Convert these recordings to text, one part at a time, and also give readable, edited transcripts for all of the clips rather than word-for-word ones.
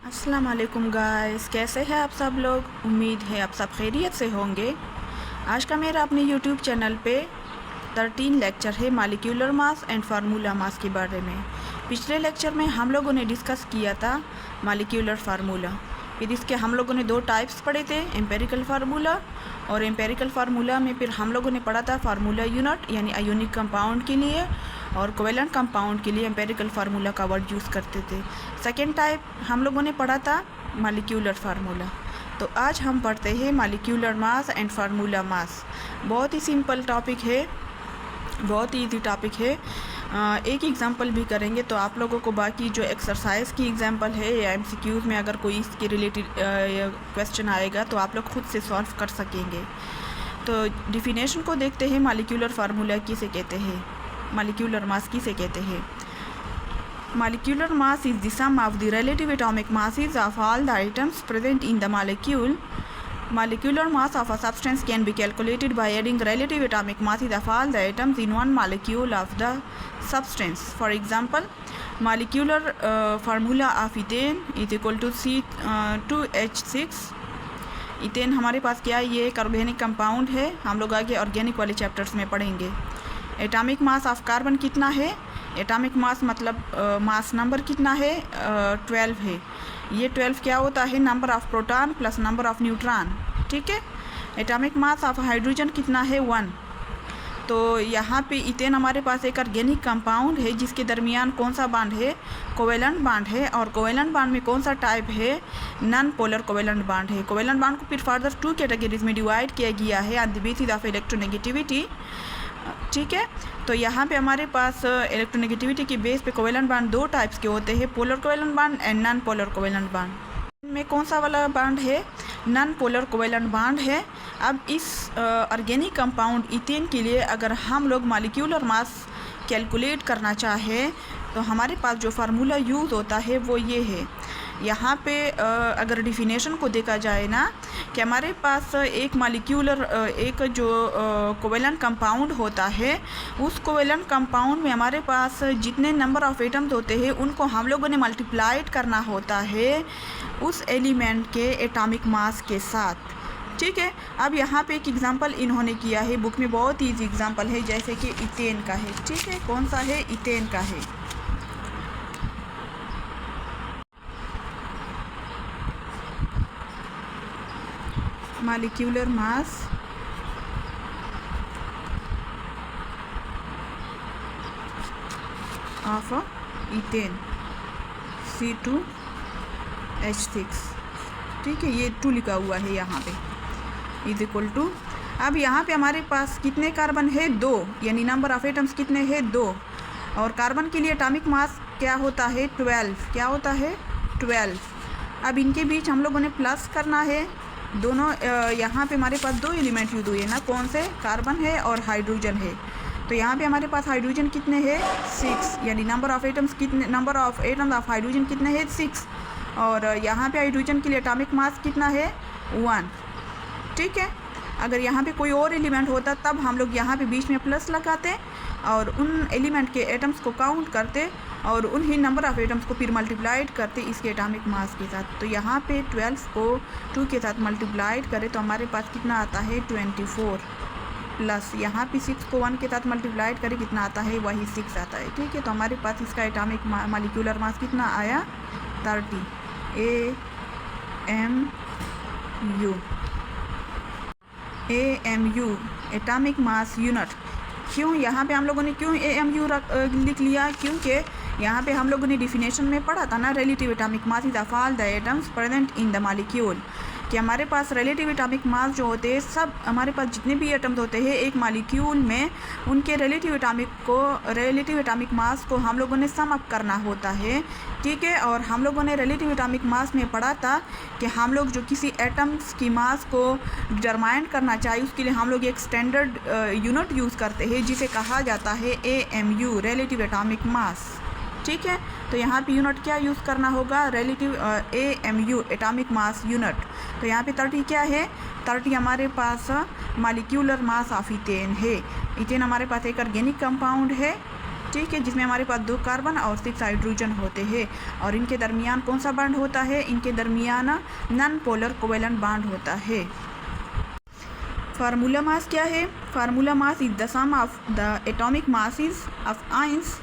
अस्सलाम वालेकुम गाइस, कैसे हैं आप सब लोग। उम्मीद है आप सब खैरियत से होंगे। आज का मेरा अपने यूट्यूब चैनल पे 13 लेक्चर है molecular mass and formula mass के बारे में। पिछले लेक्चर में हम लोगों ने डिस्कस किया था मॉलिक्यूलर फार्मूला। फिर इसके हम लोगों ने दो टाइप्स पढ़े थे, एम्पेरिकल फार्मूला और एम्पेरिकल फार्मूला में फिर हम लोगों ने पढ़ा था फार्मूला यूनिट यानी आयोनिक कंपाउंड के लिए, और कोवेलेंट कंपाउंड के लिए एम्पेरिकल फार्मूला का वर्ड यूज़ करते थे। सेकेंड टाइप हम लोगों ने पढ़ा था मॉलिक्यूलर फार्मूला। तो आज हम पढ़ते हैं molecular mass and formula mass. बहुत ही सिंपल टॉपिक है, बहुत ही ईजी टॉपिक है। एक एग्जांपल भी करेंगे तो आप लोगों को बाकी जो एक्सरसाइज की एग्जांपल है या एमसीक्यूज़ में अगर कोई इसके रिलेटेड क्वेश्चन आएगा तो आप लोग खुद से सॉल्व कर सकेंगे। तो डिफिनेशन को देखते हैं, मॉलिक्यूलर फार्मूला किसे कहते हैं, मॉलिक्यूलर मास किसे कहते हैं। Molecular mass is the sum of the relative atomic masses of all the atoms present in the molecule. Molecular mass of a substance can be calculated by adding relative atomic masses of all the atoms in one molecule of the substance. For example, molecular formula of ethane is equal to C2H6. Ethane हमारे पास क्या है, ये एक organic compound है। हम लोग आगे organic वाले चैप्टर्स में पढ़ेंगे। एटॉमिक मास ऑफ कार्बन कितना है, एटॉमिक मास मतलब मास नंबर कितना है, 12 है। ये 12 क्या होता है, number of proton plus number of neutron, ठीक है। एटॉमिक मास ऑफ हाइड्रोजन कितना है, 1। तो यहाँ पे इथेन हमारे पास एक ऑर्गेनिक कंपाउंड है जिसके दरमियान कौन सा बॉन्ड है, कोवेलेंट बॉन्ड है। और कोवेलेंट बॉन्ड में कौन सा टाइप है, नॉन पोलर कोवेलेंट बॉन्ड है। कोवेलेंट बॉन्ड को फिर फर्दर 2 कैटेगरीज में डिवाइड किया गया है on the basis of electronegativity, ठीक है। तो यहाँ पे हमारे पास इलेक्ट्रोनेगेटिविटी के बेस पे कोवेलेंट बॉन्ड 2 टाइप्स के होते हैं, polar covalent bond and non polar covalent bond. में कौन सा वाला बॉन्ड है, नॉन पोलर कोवेलेंट बॉन्ड है। अब इस ऑर्गेनिक कंपाउंड इथेन के लिए अगर हम लोग मॉलिक्यूलर मास कैलकुलेट करना चाहें तो हमारे पास जो फार्मूला यूज़ होता है वो ये है। यहाँ पे अगर डिफिनेशन को देखा जाए ना कि हमारे पास एक मॉलिक्यूलर एक जो कोवेलेंट कंपाउंड होता है, उस कोवेलेंट कंपाउंड में हमारे पास जितने नंबर ऑफ एटम्स होते हैं उनको हम लोगों ने मल्टीप्लाइड करना होता है उस एलिमेंट के एटॉमिक मास के साथ, ठीक है। अब यहाँ पे एक एग्जांपल इन्होंने किया है, बुक में बहुत ईजी एग्जांपल है, जैसे कि इथेन का है, ठीक है। कौन सा है, इथेन का है। Molecular mass of ethane C2H6, ठीक है। ये 2 लिखा हुआ है यहाँ पे, इज इक्वल टू। अब यहाँ पे हमारे पास कितने कार्बन है, 2, यानी नंबर ऑफ एटम्स कितने हैं, 2। और कार्बन के लिए एटॉमिक मास क्या होता है, 12, क्या होता है, 12। अब इनके बीच हम लोगों ने प्लस करना है दोनों। यहाँ पे हमारे पास 2 एलिमेंट यूज हुए हैं ना, कौन से, कार्बन है और हाइड्रोजन है। तो यहाँ पे हमारे पास हाइड्रोजन कितने हैं, 6, यानी नंबर ऑफ एटम्स कितने, number of atoms of hydrogen कितने हैं, 6। और यहाँ पे हाइड्रोजन के लिए एटॉमिक मास कितना है, 1, ठीक है। अगर यहाँ पे कोई और एलिमेंट होता तब हम लोग यहाँ पे बीच में प्लस लगाते और उन एलिमेंट के एटम्स को काउंट करते और उन्हीं नंबर ऑफ एटम्स को फिर मल्टीप्लाइड करते इसके एटॉमिक मास के साथ। तो यहाँ पे 12 को 2 के साथ मल्टीप्लाइड करें तो हमारे पास कितना आता है, 24, प्लस यहाँ पे 6 को 1 के साथ मल्टीप्लाइड करें कितना आता है, वही 6 आता है, ठीक है। तो हमारे पास इसका एटॉमिक मॉलिक्यूलर मास कितना आया, 30 AMU एटॉमिक मास यूनिट। क्यों यहाँ पे हम लोगों ने क्यों AMU लिख लिया, क्योंकि यहाँ पे हम लोगों ने डिफिनेशन में पढ़ा था ना, relative atomic mass is of all the atoms present in the molecule, कि हमारे पास रिलेटिव एटॉमिक मास जो होते हैं, सब हमारे पास जितने भी एटम्स होते हैं एक मॉलिक्यूल में, उनके रिलेटिव एटॉमिक मास को हम लोगों ने सम अप करना होता है, ठीक है। और हम लोगों ने रिलेटिव एटॉमिक मास में पढ़ा था कि हम लोग जो किसी एटम्स की मास को डिटरमाइन करना चाहिए उसके लिए हम लोग एक स्टैंडर्ड यूनिट यूज़ करते हैं जिसे कहा जाता है AMU रिलेटिव एटॉमिक मास, ठीक है। तो यहाँ पे यूनिट क्या यूज़ करना होगा, relative AMU atomic mass unit. तो यहाँ पे 30 क्या है, 30 हमारे पास मॉलिक्यूलर मास ऑफ इथेन है। इथेन हमारे पास एक ऑर्गेनिक कंपाउंड है, ठीक है, जिसमें हमारे पास 2 कार्बन और 6 हाइड्रोजन होते हैं और इनके दरमियान कौन सा बॉन्ड होता है, इनके दरमियान नॉन पोलर कोवेलेंट बॉन्ड होता है। फार्मूला मास क्या है? Formula mass is the sum of the atomic masses of ions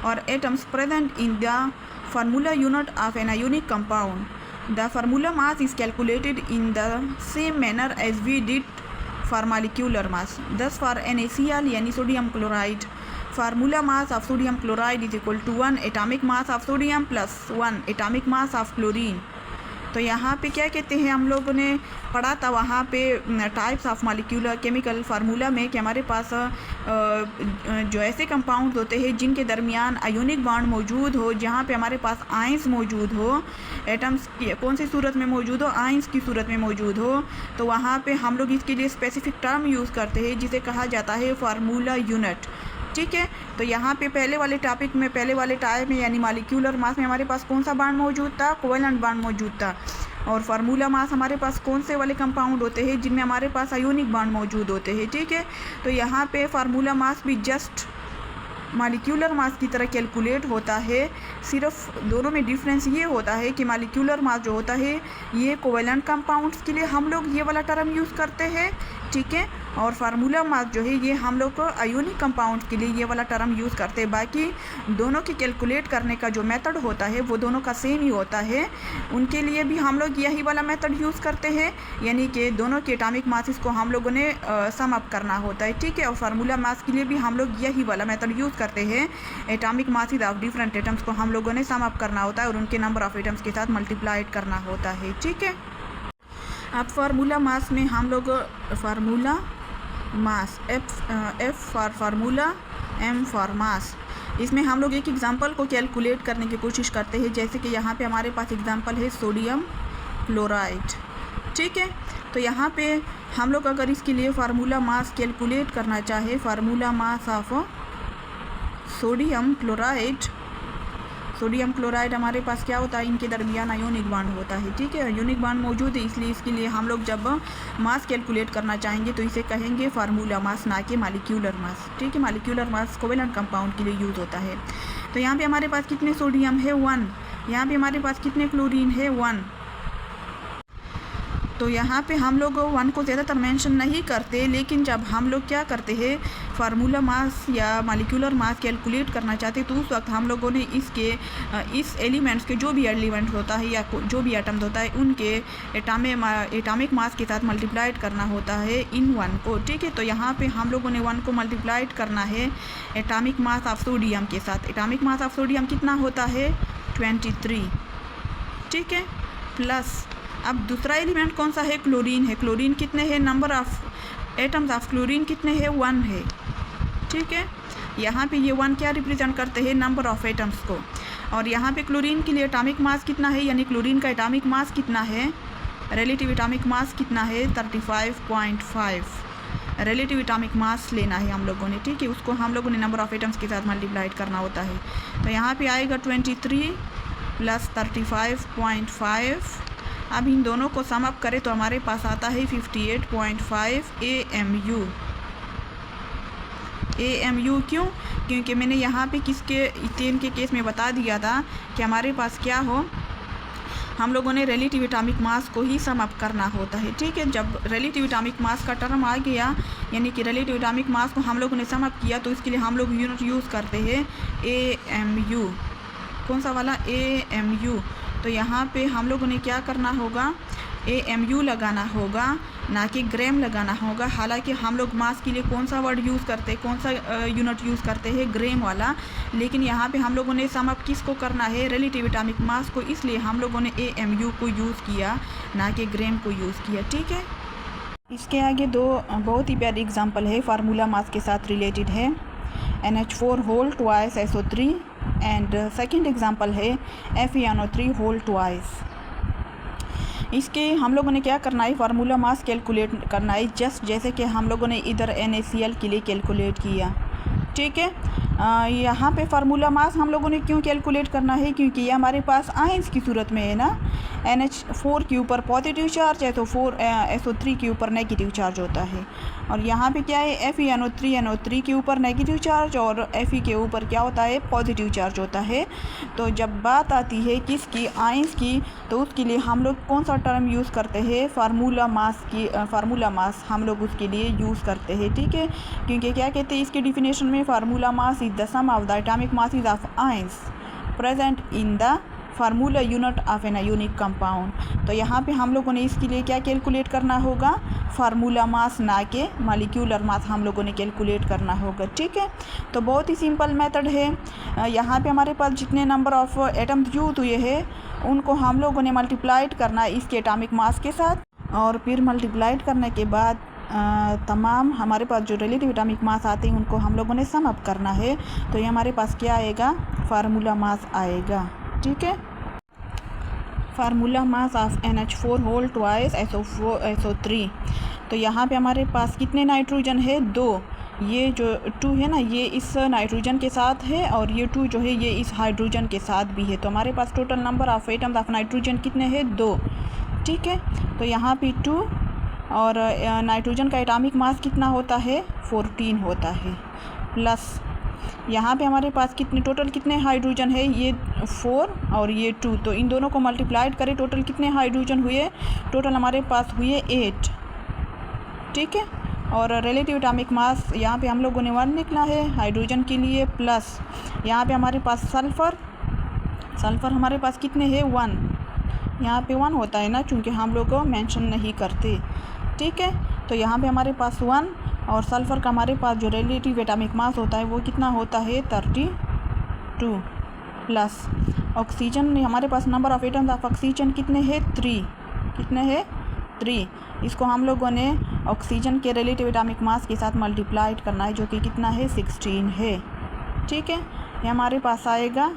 और atoms present in the formula unit of an ionic compound. The formula mass is calculated in the same manner as we did for molecular mass. Thus for NaCl यानी sodium chloride, formula mass of sodium chloride is equal to 1 atomic mass of sodium plus 1 atomic mass of chlorine. तो यहाँ पे क्या कहते हैं, हम लोगों ने पढ़ा था वहाँ पे types of molecular chemical formula में कि हमारे पास जो ऐसे कंपाउंड होते हैं जिनके दरमियान आयोनिक बॉन्ड मौजूद हो, जहाँ पे हमारे पास आयंस मौजूद हो, एटम्स की कौन सी सूरत में मौजूद हो, आयंस की सूरत में मौजूद हो, तो वहाँ पे हम लोग इसके लिए स्पेसिफिक टर्म यूज़ करते हैं जिसे कहा जाता है फार्मूला यूनिट। ठीक है, तो यहाँ पे पहले वाले टाइप में यानी मॉलिक्यूलर मास में हमारे पास कौन सा बॉन्ड मौजूद था, कोवेलेंट बॉन्ड मौजूद था। और फार्मूला मास हमारे पास कौन से वाले कंपाउंड होते हैं जिनमें हमारे पास आयोनिक बॉन्ड मौजूद होते हैं। ठीक है, तो यहाँ पे फार्मूला मास भी जस्ट मॉलिक्यूलर मास की तरह कैलकुलेट होता है, सिर्फ दोनों में डिफरेंस ये होता है कि मॉलिक्यूलर मास जो होता है ये कोवेलेंट कंपाउंड्स के लिए हम लोग ये वाला टर्म यूज़ करते हैं। ठीक है, और फार्मूला मास जो है ये हम लोग को आयोनिक कंपाउंड के लिए ये वाला टर्म यूज़ करते हैं। बाकी दोनों की कैलकुलेट करने का जो मेथड होता है वो दोनों का सेम ही होता है, उनके लिए भी हम लोग यही वाला मेथड यूज़ करते हैं, यानी कि दोनों के एटॉमिक मासेस को हम लोगों ने सम अप करना होता है। ठीक है, और फार्मूला मास के लिए भी हम लोग यही वाला मेथड यूज़ करते हैं, atomic masses of different atoms को हम लोगों ने सम अप करना होता है और उनके नंबर ऑफ एटम्स के साथ मल्टीप्लाइड करना होता है। ठीक है, अब फार्मूला मास में हम लोग formula mass F for formula, M for mass, इसमें हम लोग एक एग्जांपल को कैलकुलेट करने की कोशिश करते हैं। जैसे कि यहाँ पे हमारे पास एग्जांपल है सोडियम क्लोराइड। ठीक है, तो यहाँ पे हम लोग अगर इसके लिए फार्मूला मास कैलकुलेट करना चाहे, formula mass of sodium chloride हमारे पास क्या होता है, इनके दरमियान आयोनिक बॉन्ड होता है। ठीक है, आयोनिक बॉन्ड मौजूद है, इसलिए इसके लिए हम लोग जब मास कैलकुलेट करना चाहेंगे तो इसे कहेंगे फार्मूला मास, ना कि मॉलिक्यूलर मास। ठीक है, मॉलिक्यूलर मास कोवेलेंट कंपाउंड के लिए यूज़ होता है। तो यहाँ पे हमारे पास कितने सोडियम है, 1। यहाँ पे हमारे पास कितने क्लोरीन है, 1। तो यहाँ पे हम लोग 1 को ज़्यादातर मेंशन नहीं करते, लेकिन जब हम लोग क्या करते हैं फार्मूला मास या मॉलिक्यूलर मास कैलकुलेट करना चाहते तो उस वक्त हम लोगों ने इस एलिमेंट्स के जो भी एलिमेंट्स होता है या जो भी एटम्स होता है उनके एटॉमिक मास के साथ मल्टीप्लाइड करना होता है इन 1 को। ठीक है, तो यहाँ पे हम लोगों ने 1 को मल्टीप्लाइड करना है एटॉमिक मास ऑफ सोडियम के साथ। एटॉमिक मास ऑफ सोडियम कितना होता है, 23। ठीक है, प्लस अब दूसरा एलिमेंट कौन सा है, क्लोरीन है। क्लोरीन कितने हैं, number of atoms of chlorine कितने हैं, 1 है। ठीक है, यहाँ पे ये 1 क्या रिप्रेजेंट करते हैं, नंबर ऑफ एटम्स को। और यहाँ पे क्लोरीन के लिए एटॉमिक मास कितना है, यानी क्लोरीन का एटॉमिक मास कितना है, रिलेटिव एटॉमिक मास कितना है, 35.5 रिलेटिव एटॉमिक मास लेना है हम लोगों ने। ठीक है, उसको हम लोगों ने नंबर ऑफ एटम्स के साथ मल्टीप्लाइड करना होता है। तो यहाँ पे आएगा 23 + 35.5। अब इन दोनों को सम अप करें तो हमारे पास आता है 58.5 AMU। क्यों, क्योंकि मैंने यहाँ पे किसके इथेन के केस में बता दिया था कि हमारे पास क्या हो, हम लोगों ने रिलेटिव एटॉमिक मास को ही सम अप करना होता है। ठीक है, जब रिलेटिव एटॉमिक मास का टर्म आ गया, यानी कि रिलेटिव एटॉमिक मास को हम लोगों ने सम अप किया, तो इसके लिए हम लोग यूनिट यूज़ करते हैं AMU। कौन सा वाला, AMU। तो यहाँ पे हम लोगों ने क्या करना होगा, AMU लगाना होगा, ना कि ग्राम लगाना होगा। हालांकि हम लोग मास के लिए कौन सा वर्ड यूज़ करते हैं, कौन सा यूनिट यूज़ करते हैं, ग्राम वाला। लेकिन यहाँ पे हम लोगों ने सम अप किसको करना है, रिलेटिव एटॉमिक मास को, इसलिए हम लोगों ने AMU को यूज़ किया, ना कि ग्राम को यूज़ किया। ठीक है, इसके आगे 2 बहुत ही प्यारी एग्जाम्पल है, फार्मूला मास के साथ रिलेटेड है। NH4 whole twice SO3 and second example है FeNO3 होल ट्वाइस। इसके हम लोगों ने क्या करना है, फार्मूला मास कैलकुलेट करना है, जस्ट जैसे कि हम लोगों ने इधर NaCl के लिए कैलकुलेट किया। ठीक है, यहाँ पे फार्मूला मास हम लोगों ने क्यों कैलकुलेट करना है, क्योंकि ये हमारे पास आयंस की सूरत में है ना, NH4 के ऊपर पॉजिटिव चार्ज है तो SO3 के ऊपर नेगेटिव चार्ज होता है। और यहाँ पे क्या है, FeNO3 के ऊपर नेगेटिव चार्ज और Fe के ऊपर क्या होता है, पॉजिटिव चार्ज होता है। तो जब बात आती है किसकी, आयंस की, तो उसके लिए हम लोग कौन सा टर्म यूज़ करते हैं, फार्मूला मास हम लोग उसके लिए यूज़ करते हैं, ठीक है। क्योंकि क्या कहते हैं इसके डिफिनेशन में, formula mass is the sum of the atomic masses of ions present in the formula unit of an ionic compound. तो यहाँ पे हम लोगों ने इसके लिए क्या कैलकुलेट करना होगा, फार्मूला मास, ना कि मॉलिक्यूलर मास हम लोगों ने कैलकुलेट करना होगा, ठीक है। तो बहुत ही सिंपल मेथड है। यहाँ पे हमारे पास जितने नंबर ऑफ एटम्स यूज हुए हैं उनको हम लोगों ने मल्टीप्लाइड करना है इसके एटॉमिक मास के साथ, और फिर मल्टीप्लाइड करने के बाद तमाम हमारे पास जो रिलेटिव एटॉमिक मास आते हैं उनको हम लोगों ने सम अप करना है। तो ये हमारे पास क्या आएगा, फार्मूला मास आएगा, ठीक है। Formula mass of NH4 whole twice SO3। तो यहाँ पे हमारे पास कितने नाइट्रोजन है, 2। ये जो 2 है ना, ये इस नाइट्रोजन के साथ है और ये 2 जो है ये इस हाइड्रोजन के साथ भी है। तो हमारे पास total number of atoms of nitrogen कितने हैं, 2, ठीक है। तो यहाँ पे 2 और नाइट्रोजन का एटॉमिक मास कितना होता है, 14 होता है, प्लस यहाँ पे हमारे पास कितने टोटल कितने हाइड्रोजन है, ये 4 और ये 2। तो इन दोनों को मल्टीप्लाइड करें, टोटल कितने हाइड्रोजन हुए, टोटल हमारे पास हुए 8, ठीक है। और रिलेटिव एटॉमिक मास यहाँ पे हम लोगों ने 1 निकला है हाइड्रोजन के लिए, प्लस यहाँ पे हमारे पास सल्फ़र हमारे पास कितने हैं, 1। यहाँ पे 1 होता है ना, चूँकि हम लोग को मेंशन नहीं करते, ठीक है। तो यहाँ पे हमारे पास 1 और सल्फ़र का हमारे पास जो रिलेटिव एटॉमिक मास होता है वो कितना होता है, 32, प्लस ऑक्सीजन में हमारे पास number of atoms of oxygen कितने हैं, 3। कितने हैं, 3। इसको हम लोगों ने ऑक्सीजन के रिलेटिव एटॉमिक मास के साथ मल्टीप्लाइड करना है, जो कि कितना है, 16 है, ठीक है। ये हमारे पास आएगा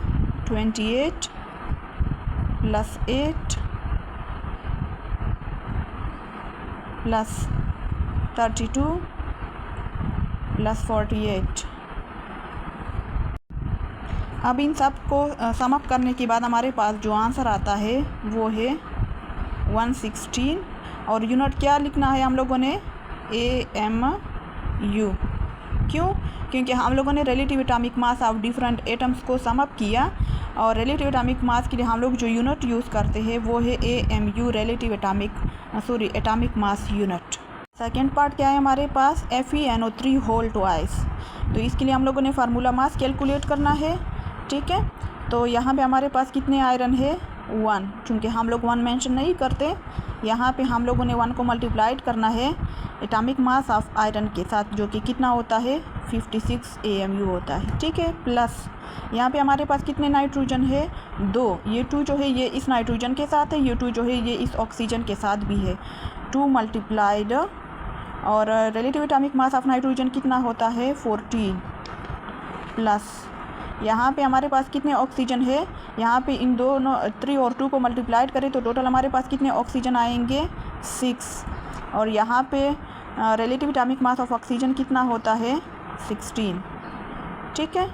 28 प्लस 8 प्लस 32 प्लस 48। अब इन सब को सम अप करने के बाद हमारे पास जो आंसर आता है वो है 116। और यूनिट क्या लिखना है हम लोगों ने, AMU। क्यों, क्योंकि हम लोगों ने relative atomic mass of different atoms को सम अप किया, और रिलेटिव एटॉमिक मास के लिए हम लोग जो यूनिट यूज़ करते हैं वो है AMU, atomic mass unit. Second part क्या है हमारे पास, FeNO3 होल ट्वाइस। तो इसके लिए हम लोगों ने फार्मूला मास कैलकुलेट करना है, ठीक है। तो यहाँ पे हमारे पास कितने आयरन है, 1। चूँकि हम लोग 1 मेंशन नहीं करते, यहाँ पे हम लोगों ने 1 को मल्टीप्लाइड करना है एटॉमिक मास ऑफ आयरन के साथ, जो कि कितना होता है, 56 AMU होता है, ठीक है। प्लस यहाँ पे हमारे पास कितने नाइट्रोजन है, 2। ये 2 जो है ये इस नाइट्रोजन के साथ है, ये 2 जो है ये इस ऑक्सीजन के साथ भी है, 2 मल्टीप्लाइड, और relative atomic mass of nitrogen कितना होता है, 14, प्लस यहाँ पे हमारे पास कितने ऑक्सीजन है, यहाँ पे इन दोनों 3 और 2 को मल्टीप्लाइड करें तो टोटल हमारे पास कितने ऑक्सीजन आएंगे, 6। और यहाँ पे relative atomic mass of oxygen कितना होता है, 16, ठीक है।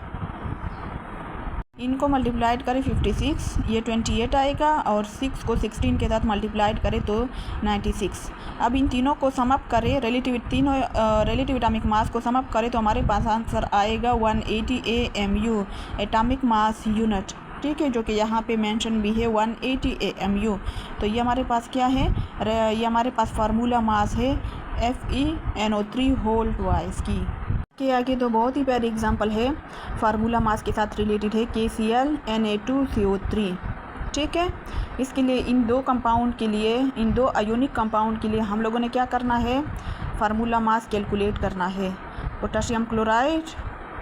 इनको मल्टीप्लाइड करें 56, ये 28 आएगा, और 6 को 16 के साथ मल्टीप्लाइड करें तो 96। अब इन तीनों को सम अप करें, रिलेटिव एटॉमिक मास को सम अप करें तो हमारे पास आंसर आएगा 180 AMU, एटॉमिक मास यूनिट, ठीक है, जो कि यहाँ पे मेंशन भी है 180 AMU। तो ये हमारे पास क्या है, ये हमारे पास फार्मूला मास है FeNO3 होल ट्वाइस की। के आगे तो बहुत ही प्यारी एग्जांपल है, फार्मूला मास के साथ रिलेटेड है, KCl Na2CO3, ठीक है। इसके लिए इन दो आयोनिक कंपाउंड के लिए हम लोगों ने क्या करना है, फार्मूला मास कैलकुलेट करना है, पोटेशियम क्लोराइड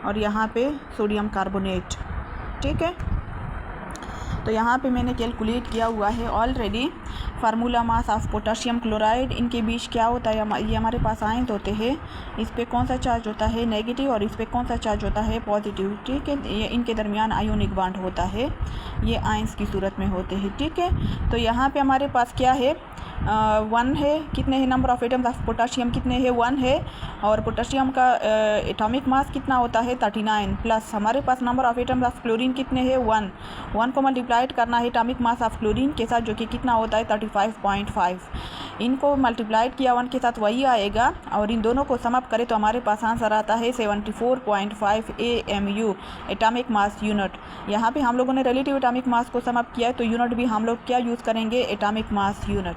और यहाँ पे सोडियम कार्बोनेट, ठीक है। तो यहाँ पे मैंने कैलकुलेट किया हुआ है already formula mass of potassium chloride. इनके बीच क्या होता है, ये हमारे पास आयंस होते हैं, इस पे कौन सा चार्ज होता है, नेगेटिव, और इस पे कौन सा चार्ज होता है, पॉजिटिव, ठीक है। ये इनके दरमियान आयोनिक बॉन्ड होता है, ये आयंस की सूरत में होते हैं, ठीक है। तो यहाँ पे हमारे पास क्या है, 1 है, कितने है number of atoms of potassium कितने है 1 है, और पोटाशियम का एटॉमिक मास कितना होता है 39, प्लस हमारे पास number of atoms of chlorine कितने हैं 1 को मल्टीप्लाइड करना है एटॉमिक मास ऑफ क्लोरीन के साथ, जो कि कितना होता है 35.5। इनको मल्टीप्लाइड किया 1 के साथ वही आएगा, और इन दोनों को सम अप करें तो हमारे पास आंसर आता है 74.5 AMU एटॉमिक मास यूनिट। यहाँ पे हम लोगों ने रिलेटिव एटॉमिक मास को सम अप किया है, तो यूनिट भी हम लोग क्या यूज़ करेंगे, एटॉमिक मास यूनिट।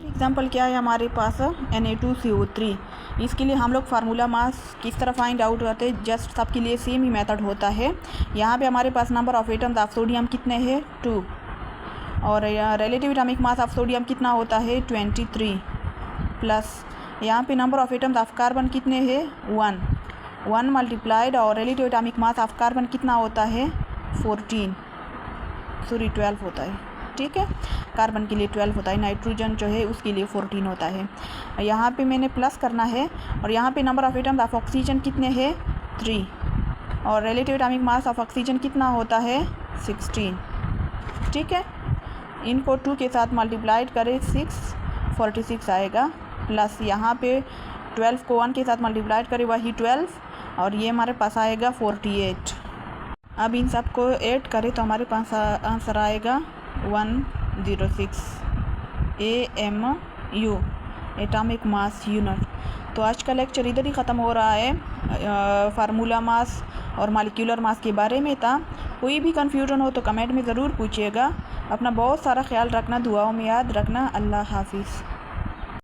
एग्जाम्पल क्या है हमारे पास Na2CO3। इसके लिए हम लोग फार्मूला मास किस तरह फाइंड आउट करते हैं, जस्ट सबके लिए सेम ही मेथड होता है। यहाँ पे हमारे पास number of atoms of sodium कितने हैं 2, और relative atomic mass of sodium कितना होता है 23, प्लस यहाँ पे number of atoms of carbon कितने हैं 1 मल्टीप्लाइड, और relative atomic mass of carbon कितना होता है 12 होता है, ठीक है। कार्बन के लिए 12 होता है, नाइट्रोजन जो है उसके लिए 14 होता है। यहाँ पे मैंने प्लस करना है, और यहाँ पे number of atoms of oxygen कितने हैं 3, और relative atomic mass of oxygen कितना होता है 16, ठीक है। इनको 2 के साथ मल्टीप्लाइड करें 46 आएगा, प्लस यहाँ पे 12 को 1 के साथ मल्टीप्लाइड करें वही 12, और ये हमारे पास आएगा 48। अब इन सब को ऐड करें तो हमारे पास आंसर आएगा 106 AMU एटॉमिक मास यूनिट। तो आज का लेक्चर इधर ही ख़त्म हो रहा है। फार्मूला मास और मॉलिक्यूलर मास के बारे में था। कोई भी कन्फ्यूजन हो तो कमेंट में ज़रूर पूछिएगा। अपना बहुत सारा ख्याल रखना, दुआओं में याद रखना। अल्लाह हाफिज़।